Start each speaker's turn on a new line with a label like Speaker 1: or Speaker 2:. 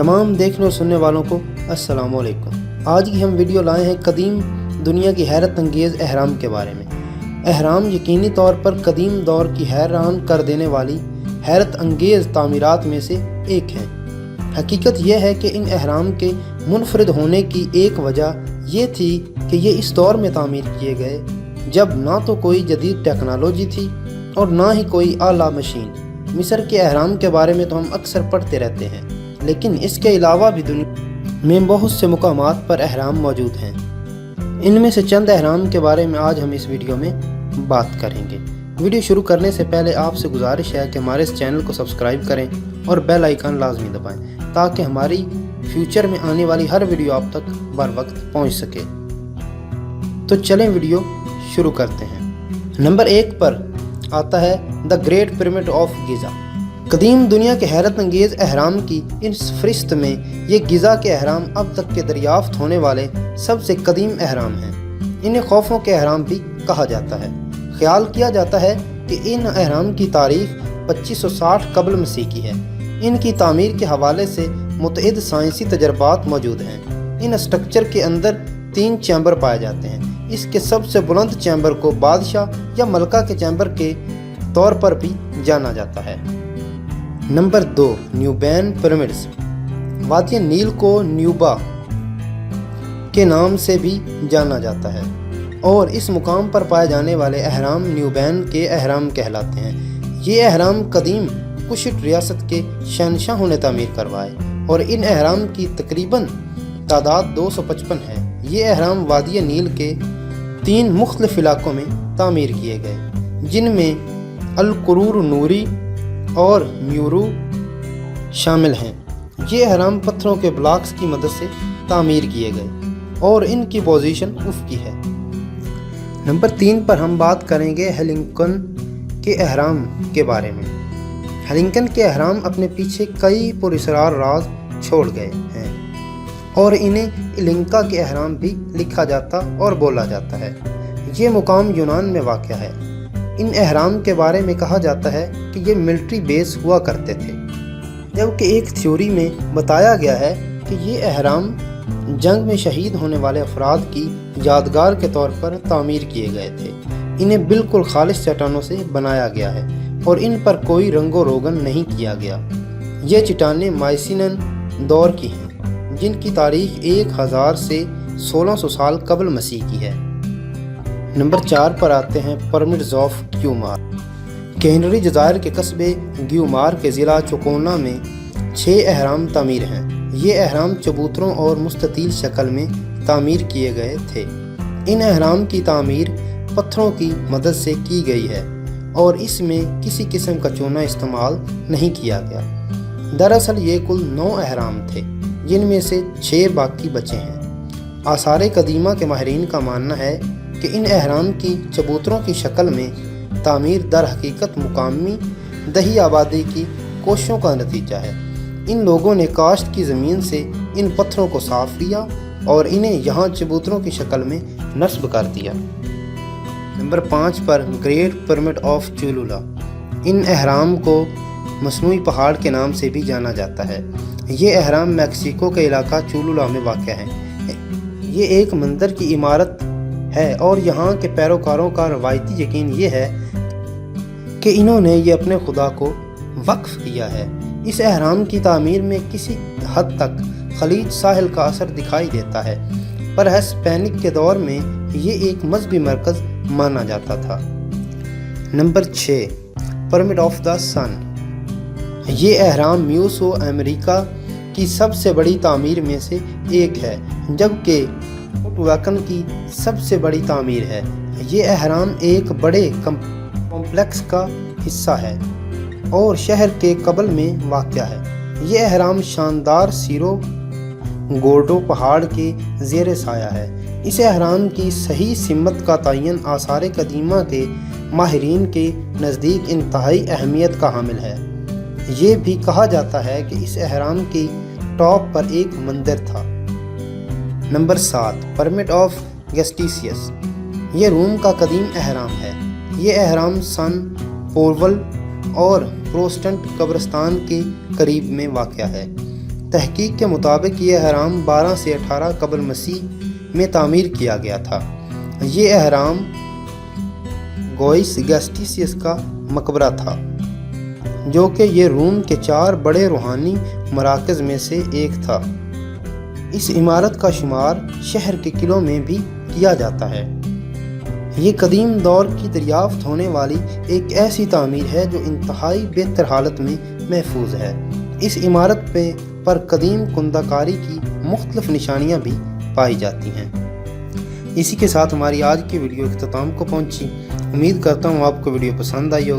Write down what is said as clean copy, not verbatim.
Speaker 1: تمام دیکھنے اور سننے والوں کو السلام علیکم۔ آج کی ہم ویڈیو لائے ہیں قدیم دنیا کی حیرت انگیز اہرام کے بارے میں۔ اہرام یقینی طور پر قدیم دور کی حیران کر دینے والی حیرت انگیز تعمیرات میں سے ایک ہیں۔ حقیقت یہ ہے کہ ان اہرام کے منفرد ہونے کی ایک وجہ یہ تھی کہ یہ اس دور میں تعمیر کیے گئے جب نہ تو کوئی جدید ٹیکنالوجی تھی اور نہ ہی کوئی اعلیٰ مشین۔ مصر کے اہرام کے بارے میں تو ہم اکثر پڑھتے رہتے ہیں، لیکن اس کے علاوہ بھی دنیا میں بہت سے مقامات پر اہرام موجود ہیں۔ ان میں سے چند اہرام کے بارے میں آج ہم اس ویڈیو میں بات کریں گے۔ ویڈیو شروع کرنے سے پہلے آپ سے گزارش ہے کہ ہمارے اس چینل کو سبسکرائب کریں اور بیل آئیکن لازمی دبائیں تاکہ ہماری فیوچر میں آنے والی ہر ویڈیو آپ تک بر وقت پہنچ سکے۔ تو چلیں ویڈیو شروع کرتے ہیں۔ نمبر 1 پر آتا ہے دا گریٹ پیرامڈ آف گیزا۔ قدیم دنیا کے حیرت انگیز اہرام کی اس فہرست میں یہ گیزا کے اہرام اب تک کے دریافت ہونے والے سب سے قدیم اہرام ہیں۔ انہیں خوفوں کے اہرام بھی کہا جاتا ہے۔ خیال کیا جاتا ہے کہ ان اہرام کی تاریخ 2560 قبل مسیح کی ہے۔ ان کی تعمیر کے حوالے سے متعدد سائنسی تجربات موجود ہیں۔ ان اسٹرکچر کے اندر 3 چیمبر پائے جاتے ہیں۔ اس کے سب سے بلند چیمبر کو بادشاہ یا ملکہ کے چیمبر کے طور پر بھی جانا جاتا ہے۔ Number 2 Nubian pyramids. وادی نیل کو نیوبا کے نام سے بھی جانا جاتا ہے اور اس مقام پر پائے جانے والے اہرام نیوبین کے اہرام کہلاتے ہیں۔ یہ اہرام قدیم کشٹ ریاست کے شہنشاہوں نے تعمیر کروائے اور ان اہرام کی تقریباً تعداد 255 ہے۔ یہ اہرام وادی نیل کے 3 مختلف علاقوں میں تعمیر کیے گئے، جن میں القرور نوری اور میورو شامل ہیں۔ یہ اہرام پتھروں کے بلاکس کی مدد سے تعمیر کیے گئے اور ان کی پوزیشن افقی ہے۔ نمبر 3 پر ہم بات کریں گے ہیلنکن کے اہرام کے بارے میں۔ ہیلنکن کے اہرام اپنے پیچھے کئی پراسرار راز چھوڑ گئے ہیں اور انہیں ایلنکا کے اہرام بھی لکھا جاتا اور بولا جاتا ہے۔ یہ مقام یونان میں واقع ہے۔ ان اہرام کے بارے میں کہا جاتا ہے کہ یہ ملٹری بیس ہوا کرتے تھے، جبکہ ایک تھیوری میں بتایا گیا ہے کہ یہ اہرام جنگ میں شہید ہونے والے افراد کی یادگار کے طور پر تعمیر کیے گئے تھے۔ انہیں بالکل خالص چٹانوں سے بنایا گیا ہے اور ان پر کوئی رنگ و روغن نہیں کیا گیا۔ یہ چٹانیں مائسینن دور کی ہیں، جن کی تاریخ 1000 سے 1600 سال قبل مسیح کی ہے۔ نمبر 4 پر آتے ہیں پیرامڈز آف گیومار۔ کینری جزائر کے قصبے گیومار کے ضلع چوکونا میں 6 اہرام تعمیر ہیں۔ یہ اہرام چبوتروں اور مستطیل شکل میں تعمیر کیے گئے تھے۔ ان اہرام کی تعمیر پتھروں کی مدد سے کی گئی ہے اور اس میں کسی قسم کا چونا استعمال نہیں کیا گیا۔ دراصل یہ کل 9 اہرام تھے، جن میں سے 6 باقی بچے ہیں۔ آثار قدیمہ کے ماہرین کا ماننا ہے کہ ان اہرام کی چبوتروں کی شکل میں تعمیر در حقیقت مقامی دیہی آبادی کی کوششوں کا نتیجہ ہے۔ ان لوگوں نے کاشت کی زمین سے ان پتھروں کو صاف کیا اور انہیں یہاں چبوتروں کی شکل میں نصب کر دیا۔ نمبر 5 پر گریٹ پیرامڈ آف چولولا۔ ان اہرام کو مصنوعی پہاڑ کے نام سے بھی جانا جاتا ہے۔ یہ اہرام میکسیکو کے علاقہ چولولا میں واقع ہے۔ یہ ایک مندر کی عمارت ہے اور یہاں کے پیروکاروں کا روایتی یقین یہ ہے کہ انہوں نے یہ اپنے خدا کو وقف کیا ہے۔ اس اہرام کی تعمیر میں کسی حد تک خلیج ساحل کا اثر دکھائی دیتا ہے، پر ہسپینک کے دور میں یہ ایک مذہبی مرکز مانا جاتا تھا۔ نمبر 6 پیرامڈ آف دا سن۔ یہ اہرام میوسو امریکا کی سب سے بڑی تعمیر میں سے ایک ہے، جبکہ ویکن کی سب سے بڑی تعمیر ہے۔ یہ اہرام ایک بڑے کمپلیکس کا حصہ ہے اور شہر کے قبل میں واقع ہے۔ یہ اہرام شاندار سیرو گورڈو پہاڑ کے زیر سایہ ہے۔ اس اہرام کی صحیح سمت کا تعین آثار قدیمہ کے ماہرین کے نزدیک انتہائی اہمیت کا حامل ہے۔ یہ بھی کہا جاتا ہے کہ اس اہرام کی ٹاپ پر ایک مندر تھا۔ Number 7 pyramid of Cestius. یہ روم کا قدیم اہرام ہے۔ یہ اہرام سن پورول اور پروٹسٹنٹ قبرستان کے قریب میں واقع ہے۔ تحقیق کے مطابق یہ اہرام 12 سے 18 قبل مسیح میں تعمیر کیا گیا تھا۔ یہ اہرام گوئس گیسٹیسیس کا مقبرہ تھا، جو کہ یہ روم کے 4 بڑے روحانی مراکز میں سے ایک تھا۔ اس عمارت کا شمار شہر کے قلعوں میں بھی کیا جاتا ہے۔ یہ قدیم دور کی دریافت ہونے والی ایک ایسی تعمیر ہے جو انتہائی بہتر حالت میں محفوظ ہے۔ اس عمارت پر قدیم کندہ کاری کی مختلف نشانیاں بھی پائی جاتی ہیں۔ اسی کے ساتھ ہماری آج کی ویڈیو اختتام کو پہنچی۔ امید کرتا ہوں آپ کو ویڈیو پسند آئی ہوگی۔